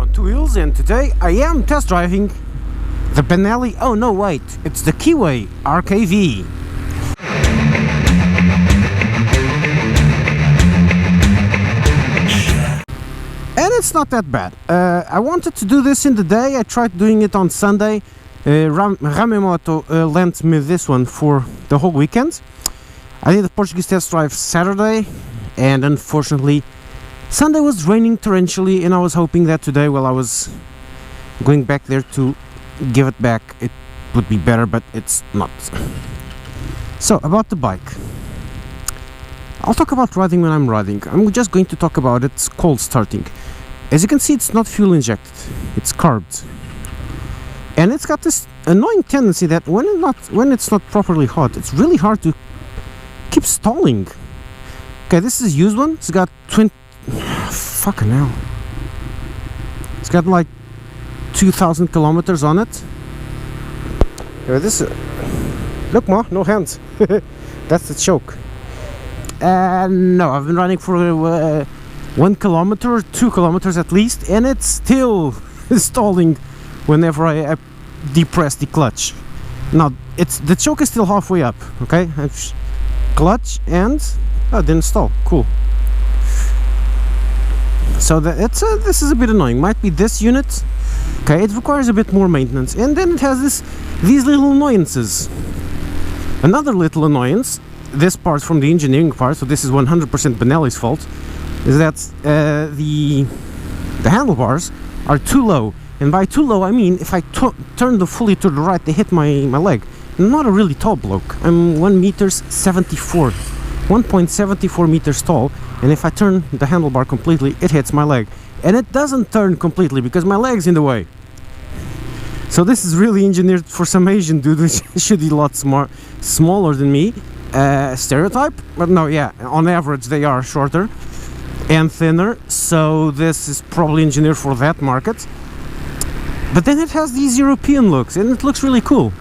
on two wheels, and today I am test driving the Benelli. Oh no, wait, it's the Keeway RKV. And it's not that bad. I wanted to do this in the day. I tried doing it on Sunday. Ramemoto lent me this one for the whole weekend. I did a Portuguese test drive Saturday, and unfortunately Sunday was raining torrentially, and I was hoping that today, while I was going back there to give it back, it would be better, but it's not. So, about the bike. I'll talk about riding when I'm riding. I'm just going to talk about its cold starting. As you can see, it's not fuel injected, it's carbed. And it's got this annoying tendency that when it's not properly hot, it's really hard to keep stalling. Okay, this is a used one. It's got fucking hell. It's got like 2,000 kilometers on it. This look, ma, no hands. That's the choke. No, I've been running for 1 kilometer, 2 kilometers at least, and it's still stalling whenever I depress the clutch. Now, the choke is still halfway up. Okay, clutch and didn't stall. Cool. So this is a bit annoying. Might be this unit. Okay, it requires a bit more maintenance, and then it has these little annoyances. Another little annoyance, this part from the engineering part, so this is 100% Benelli's fault, is that the handlebars are too low. And by too low, I mean if I turn fully to the right, they hit my leg. I'm not a really tall bloke. I'm 1.74 meters tall, and if I turn the handlebar completely, it hits my leg. And it doesn't turn completely because my leg's in the way. So this is really engineered for some Asian dude which should be a lot smaller than me. Stereotype, but no, yeah, on average they are shorter and thinner, so this is probably engineered for that market. But then it has these European looks, and it looks really cool.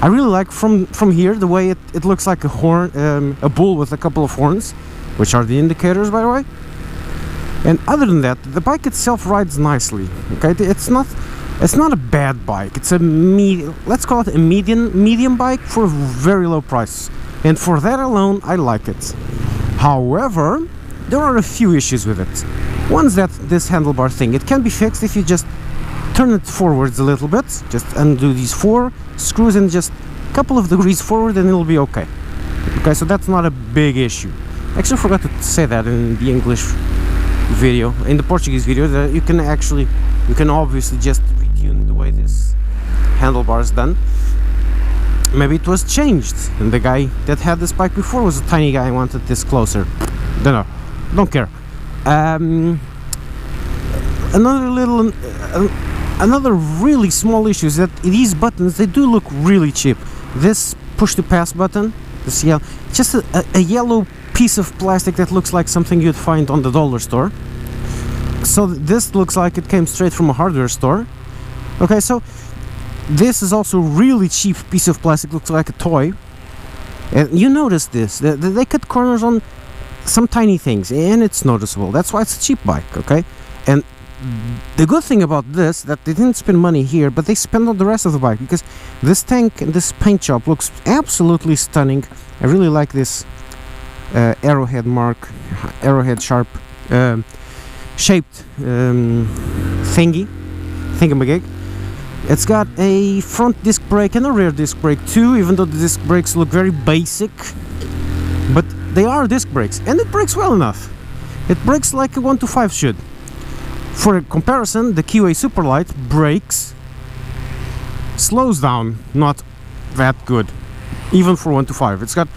I really like from here the way it looks like a horn, a bull with a couple of horns, which are the indicators, by the way. And other than that, the bike itself rides nicely. Okay, it's not a bad bike. It's a let's call it a medium bike for a very low price, and for that alone, I like it. However, there are a few issues with it. One's that this handlebar thing, it can be fixed if you just turn it forwards a little bit, just undo these 4 screws and just a couple of degrees forward, and it'll be okay. Okay, so that's not a big issue. Actually, I forgot to say that in the English video. In the Portuguese video, that you can obviously just retune the way this handlebar is done. Maybe it was changed, and the guy that had this bike before was a tiny guy and wanted this closer. Don't know, don't care. Another really small issue is that these buttons, they do look really cheap. This push to pass button, this just a yellow piece of plastic that looks like something you'd find on the dollar store. So this looks like it came straight from a hardware store. Okay, so this is also really cheap piece of plastic, looks like a toy. And you notice this, they cut corners on some tiny things, and it's noticeable. That's why it's a cheap bike, okay? And the good thing about this, that they didn't spend money here, but they spent on the rest of the bike, because this tank and this paint job looks absolutely stunning. I really like this arrowhead sharp shaped thingamajig. It's got a front disc brake and a rear disc brake too, even though the disc brakes look very basic, but they are disc brakes, and it brakes well enough. It brakes like a 125 should. For a comparison, the Keeway Superlight brakes, slows down not that good, even for 125. It's got,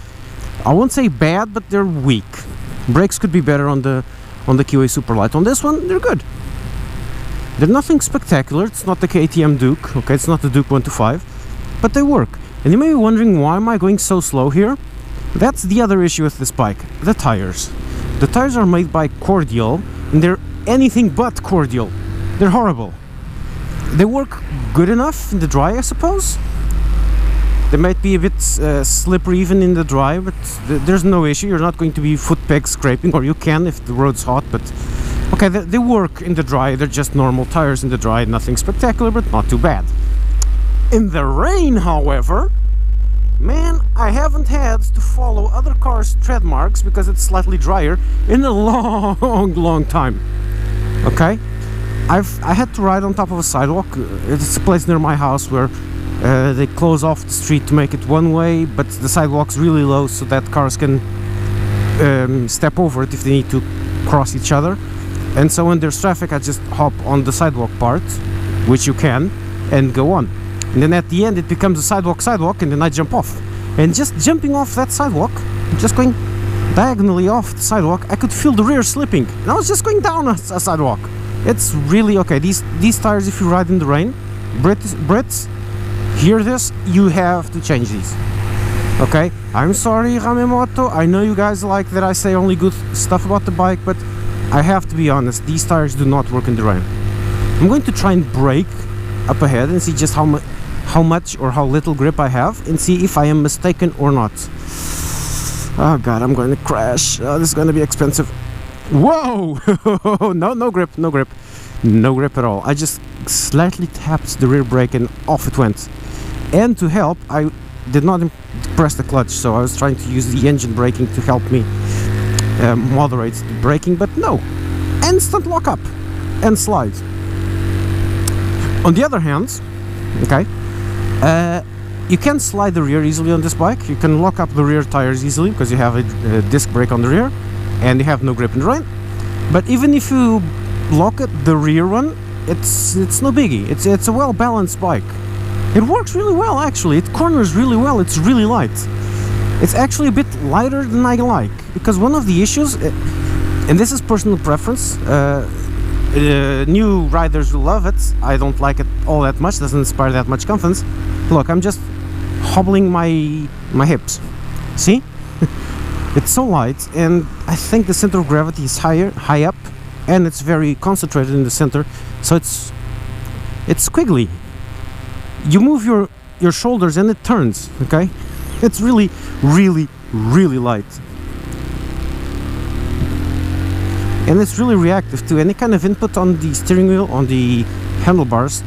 I won't say bad, but they're weak. Brakes could be better on the Keeway Superlight. On this one, they're good. They're nothing spectacular. It's not the KTM Duke, okay? It's not the Duke 125, but they work. And you may be wondering, why am I going so slow here? That's the other issue with this bike, the tires. The tires are made by Cordial, and they're anything but cordial. They're horrible. They work good enough in the dry, I suppose. They might be a bit slippery even in the dry, but there's no issue. You're not going to be foot peg scraping, or you can if the road's hot, but Okay, they work in the dry, they're just normal tires in the dry, nothing spectacular, but not too bad. In the rain, however, man, I haven't had to follow other cars' tread marks because it's slightly drier in a long time. Okay, I had to ride on top of a sidewalk. It's a place near my house where they close off the street to make it one way, but the sidewalk's really low so that cars can step over it if they need to cross each other. And so when there's traffic, I just hop on the sidewalk part, which you can, and go on. And then at the end it becomes a sidewalk, and then I jump off. And just jumping off that sidewalk, just going diagonally off the sidewalk, I could feel the rear slipping. And I was just going down a sidewalk. It's really okay. These tires, if you ride in the rain, Brits, hear this, you have to change these. Okay, I'm sorry, Ramemoto, I know you guys like that I say only good stuff about the bike, but I have to be honest, these tires do not work in the rain. I'm going to try and brake up ahead and see just how much or how little grip I have, and see if I am mistaken or not. Oh god, I'm going to crash. This is going to be expensive. Whoa! No grip at all. I just slightly tapped the rear brake and off it went. And to help, I did not press the clutch, so I was trying to use the engine braking to help me moderate the braking, but no, instant lock up and slide. On the other hand, okay, you can slide the rear easily on this bike. You can lock up the rear tires easily because you have a disc brake on the rear and you have no grip in the rain. But even if you lock it, the rear one, it's no biggie. It's a well balanced bike. It works really well, actually. It corners really well. It's really light. It's actually a bit lighter than I like, because one of the issues, and this is personal preference, new riders will love it. I don't like it all that much. Doesn't inspire that much confidence. Look, I'm just hobbling my hips. See? It's so light, and I think the center of gravity is high up, and it's very concentrated in the center, so it's squiggly. You move your shoulders and it turns, okay? It's really light. And it's really reactive to any kind of input on the steering wheel, on the handlebars.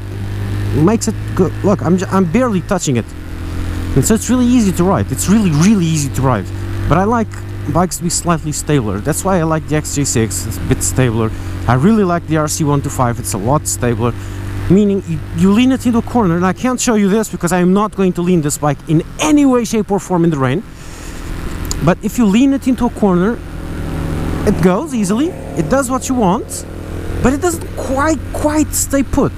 Makes it good. Look, I'm barely touching it. And so it's really easy to ride. It's really easy to ride. But I like bikes to be slightly stabler. That's why I like the XJ6. It's a bit stabler. I really like the RC125. It's a lot stabler. Meaning you lean it into a corner, and I can't show you this because I am not going to lean this bike in any way, shape or form in the rain. But if you lean it into a corner, it goes easily, it does what you want, but it doesn't quite stay put.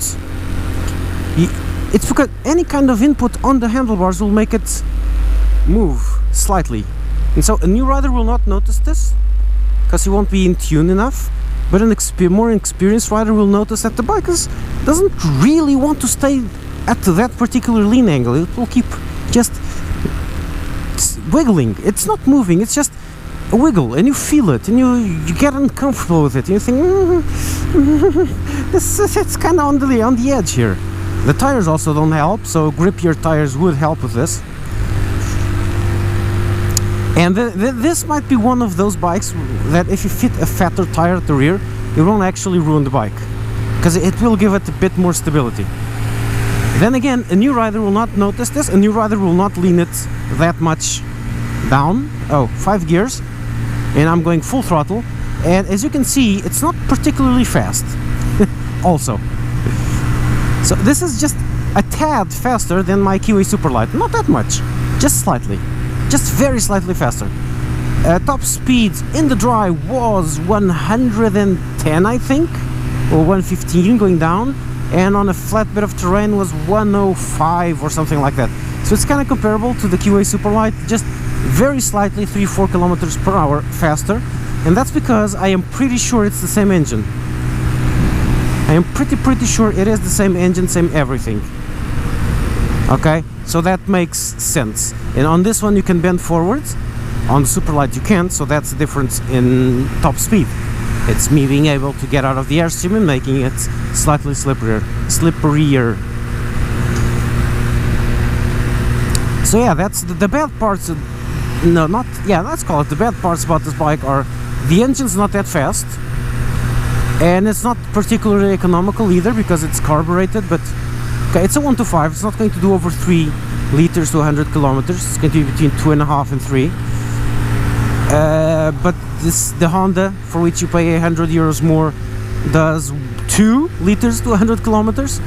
It's because any kind of input on the handlebars will make it move slightly. And so a new rider will not notice this because he won't be in tune enough. But a more experienced rider will notice that the bike doesn't really want to stay at that particular lean angle. It will keep just wiggling. It's not moving, it's just a wiggle, and you feel it, and you get uncomfortable with it, and you think, it's kind of on the edge here. The tires also don't help, so grippier tires would help with this. And this might be one of those bikes that if you fit a fatter tire at the rear, it won't actually ruin the bike, because it will give it a bit more stability. Then again, a new rider will not notice this. A new rider will not lean it that much down. Oh, 5 gears, and I'm going full throttle, and as you can see, it's not particularly fast also. So this is just a tad faster than my Keeway Superlight. Not that much, just slightly. Just very slightly faster. Top speed in the dry was 110, I think, or 115 going down, and on a flat bit of terrain was 105 or something like that. So it's kind of comparable to the Keeway Superlight, just very slightly 3-4 kilometers per hour faster, and that's because I am pretty sure it's the same engine. I am pretty sure it is the same engine, same everything. Okay, so that makes sense. And on this one you can bend forwards, on the Superlight you can't, so that's the difference in top speed. It's me being able to get out of the airstream and making it slightly slipperier. So yeah, that's the bad parts. Let's call it the bad parts about this bike are the engine's not that fast, and it's not particularly economical either because it's carbureted, but okay, it's a 125. It's not going to do over 3 liters to 100 kilometers. It's going to be between 2.5 and 3. But the Honda, for which you pay €100 more, does 2 liters to 100 kilometers.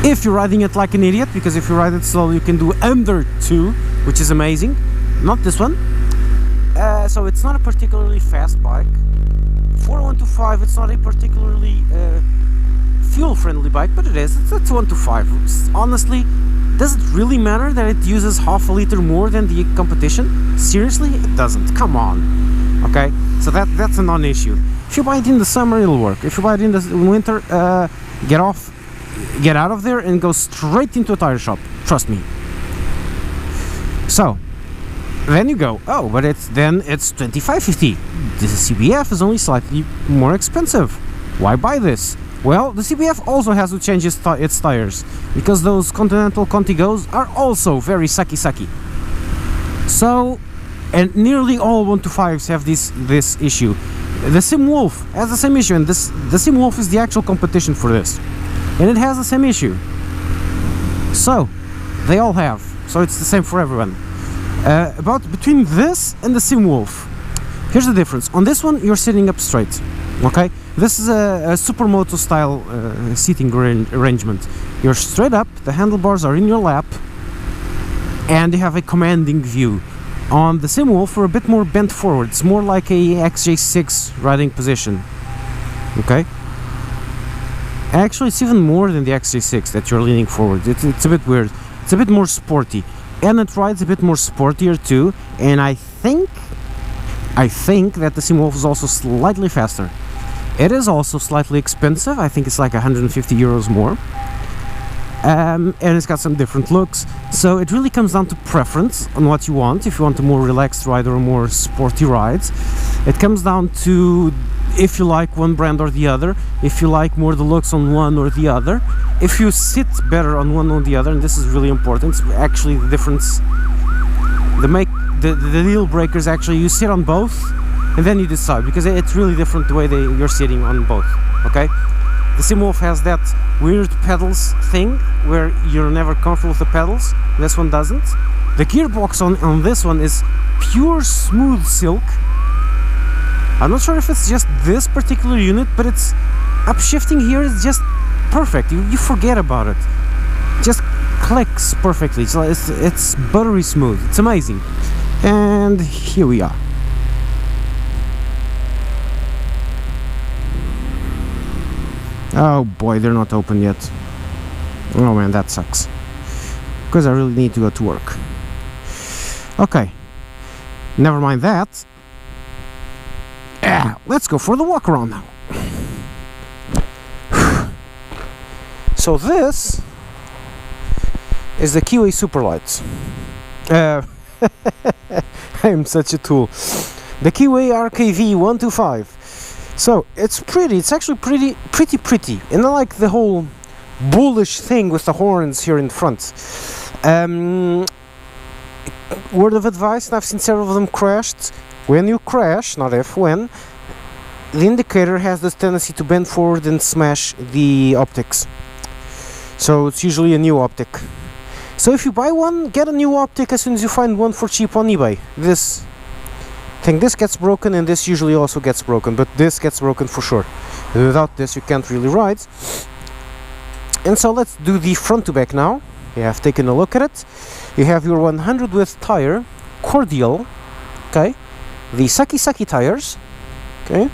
If you're riding it like an idiot, because if you ride it slow, you can do under 2, which is amazing. Not this one. So it's not a particularly fast bike. For a 125, it's not a particularly fuel-friendly bike, but it is. It's a 125. Honestly, does it really matter that it uses half a liter more than the competition? Seriously, it doesn't. Come on. Okay, so that's a non-issue. If you buy it in the summer, it'll work. If you buy it in the winter, get out of there and go straight into a tire shop. Trust me. So then you go, oh, but it's $25.50. The CBF is only slightly more expensive. Why buy this? Well, the CBF also has to change its tires, because those Continental Contigos are also very sucky. So, and nearly all 125s have this issue. The Sim Wolf has the same issue, and the Sim Wolf is the actual competition for this, and it has the same issue. So, they all have. So it's the same for everyone. Between this and the Sim Wolf, here's the difference. On this one, you're sitting up straight. Okay, this is a supermoto style seating arrangement. You're straight up, the handlebars are in your lap, and you have a commanding view. On the Sim Wolf, we're a bit more bent forward. It's more like a XJ6 riding position. Okay, actually it's even more than the XJ6 that you're leaning forward. It's a bit weird. It's a bit more sporty, and it rides a bit more sportier too. And I think that the Sim Wolf is also slightly faster. It is also slightly expensive. I think it's like €150 more. And it's got some different looks. So it really comes down to preference on what you want. If you want a more relaxed ride or a more sporty ride, it comes down to if you like one brand or the other, if you like more the looks on one or the other, if you sit better on one or the other, and this is really important. It's actually the difference. The deal breakers, actually, you sit on both and then you decide, because it's really different the way you're sitting on both. Okay, the Sim Wolf has that weird pedals thing where you're never comfortable with the pedals. This one doesn't. The gearbox on this one is pure smooth silk. I'm not sure if it's just this particular unit, but it's upshifting here is just perfect. You forget about it. Just clicks perfectly. It's buttery smooth. It's amazing. And here we are. Oh boy, they're not open yet. Oh man, that sucks. Because I really need to go to work. Okay. Never mind that. Yeah, let's go for the walk around now. So this is the Keeway Superlights. I'm such a tool. The Keeway RKV 125. So it's pretty. It's actually pretty. And I like the whole bullish thing with the horns here in front. Word of advice, and I've seen several of them crashed. When you crash, not if, when, the indicator has this tendency to bend forward and smash the optics. So it's usually a new optic. So if you buy one, get a new optic as soon as you find one for cheap on eBay. This gets broken, and this usually also gets broken, but this gets broken for sure. Without this you can't really ride. And so let's do the front to back now. You have taken a look at it. You have your 100 width tire, Cordial, okay. The Saki tires, okay.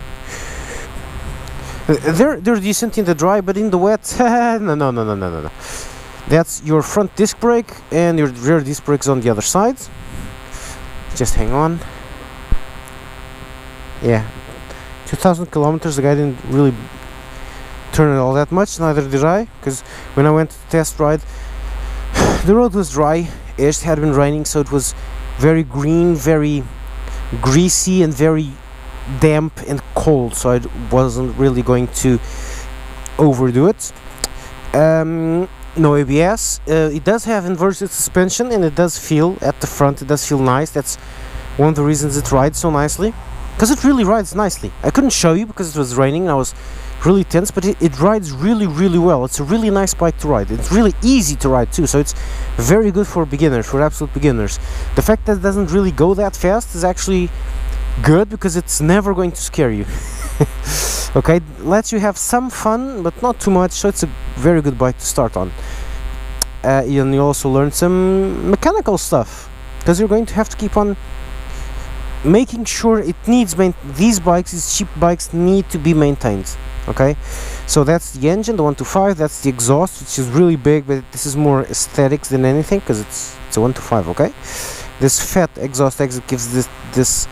They're decent in the dry, but in the wet, no. That's your front disc brake, and your rear disc brakes on the other side. Just hang on. Yeah, 2,000 kilometers. The guy didn't really turn it all that much. Neither did I, because when I went to test ride, the road was dry. It had been raining, so it was very green, very greasy, and very damp and cold. So I wasn't really going to overdo it. No ABS. It does have inverted suspension, and it does feel at the front. It does feel nice. That's one of the reasons it rides so nicely. because it really rides nicely. I couldn't show you because it was raining and I was really tense, but it rides really well. It's a really nice bike to ride. It's really easy to ride too, so it's very good for beginners, for absolute beginners. The fact that it doesn't really go that fast is actually good because it's never going to scare you. Okay, lets you have some fun but not too much, so it's a very good bike to start on. And you also learn some mechanical stuff, because you're going to have to keep on making sure it needs these bikes, these cheap bikes, need to be maintained. Okay, so that's the engine, the 125. That's the exhaust, which is really big, but this is more aesthetics than anything because it's a 125. Okay, this fat exhaust exit gives this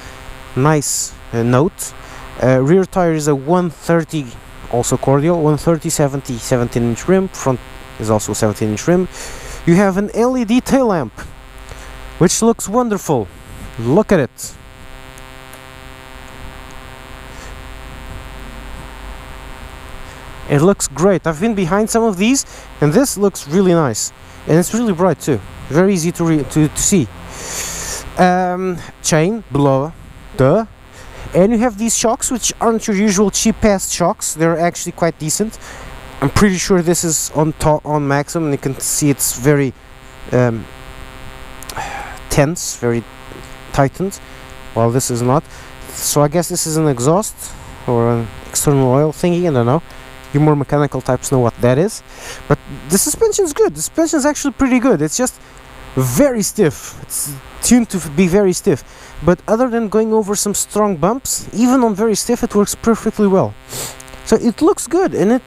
nice note. Rear tire is a 130, also cordial, 130 70 17-inch rim. Front is also 17-inch rim. You have an LED tail lamp, which looks wonderful. Look at it. It looks great. I've been behind some of these, and this looks really nice, and it's really bright too. Very easy to see. Chain below, duh. And you have these shocks, which aren't your usual cheap-ass shocks. They're actually quite decent. I'm pretty sure this is on maximum, and you can see it's very tense, very tightened, while this is not. So I guess this is an exhaust or an external oil thingy, I don't know. You more mechanical types know what that is. But the suspension's good. The suspension's actually pretty good. It's just very stiff. It's tuned to be very stiff. But other than going over some strong bumps, even on very stiff, it works perfectly well. So it looks good, and it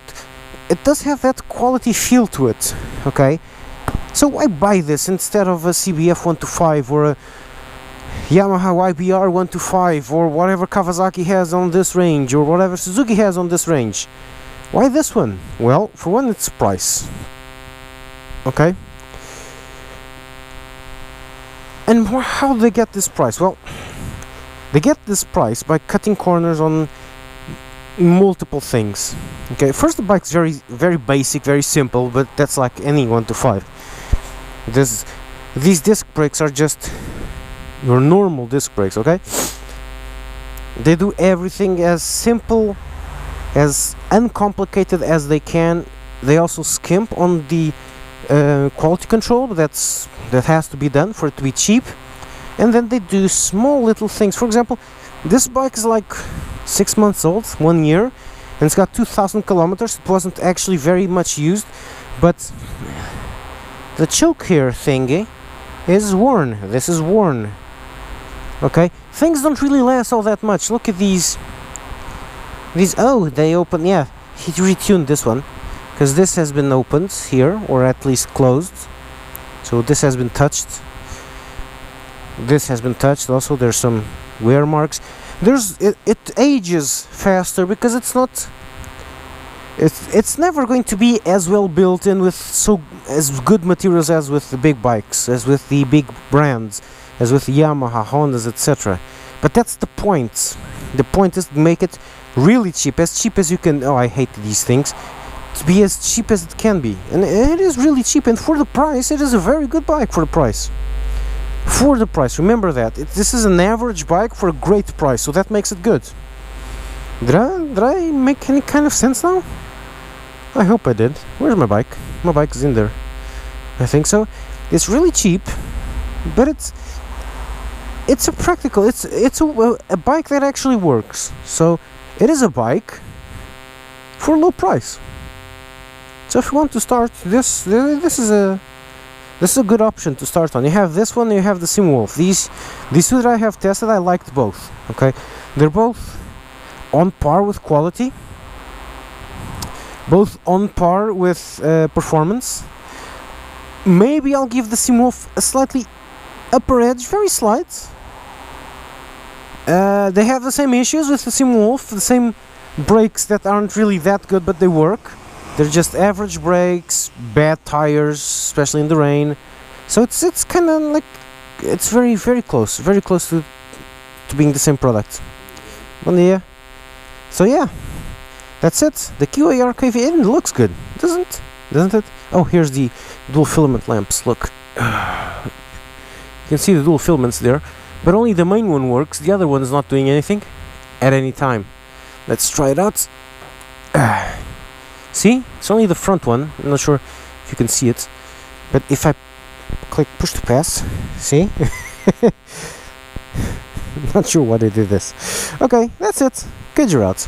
does have that quality feel to it. Okay, so why buy this instead of a CBF 125 or a Yamaha YBR 125 or whatever Kawasaki has on this range or whatever Suzuki has on this range? Why this one? Well, for one, it's price. Okay. And how do they get this price? Well, they get this price by cutting corners on multiple things. Okay, first, the bike's very basic, very simple, but that's like any 125. These disc brakes are just your normal disc brakes. Okay, they do everything as simple, as uncomplicated as they can. They also skimp on the quality control, but that has to be done for it to be cheap. And then they do small little things. For example, this bike is like 6 months old, 1 year, and it's got 2,000 kilometers. It wasn't actually very much used, but the choke here thingy is worn. This is worn. Okay, things don't really last all that much. Look at these. Oh, they open. Yeah, he retuned this one, because this has been opened here, or at least closed. So this has been touched. This has been touched also. There's some wear marks. It ages faster because it's never going to be as well built in with as good materials as with the big bikes, as with the big brands, as with Yamaha, Hondas, etc. But that's the point. The point is to make it really cheap as you can. Oh, I hate these things. To be as cheap as it can be, and it is really cheap, and for the price it is a very good bike. For the price, remember that this is an average bike for a great price, so that makes it good. Did I make any kind of sense now? I hope I did. Where's my bike? My bike is in there, I think so. It's really cheap, but it's a practical, it's a bike that actually works. So it is a bike for a low price. So if you want to start, this is a good option to start on. You have this one, you have the SimWolf. These two that I have tested, I liked both. Okay, they're both on par with quality, both on par with performance. Maybe I'll give the SimWolf a slightly upper edge, very slight. They have the same issues with the SimWolf, the same brakes that aren't really that good, but they work. They're just average brakes, bad tires, especially in the rain. So it's kind of like, it's very close to being the same product. Bom dia. So yeah, that's it. The Keeway RKV, it looks good, doesn't it? Oh, here's the dual filament lamps. Look, you can see the dual filaments there, but only the main one works. The other one is not doing anything. at any time. Let's try it out. See, it's only the front one. I'm not sure if you can see it, but if I click push to pass, see? Not sure why they did this. Okay, that's it. Good, you're out.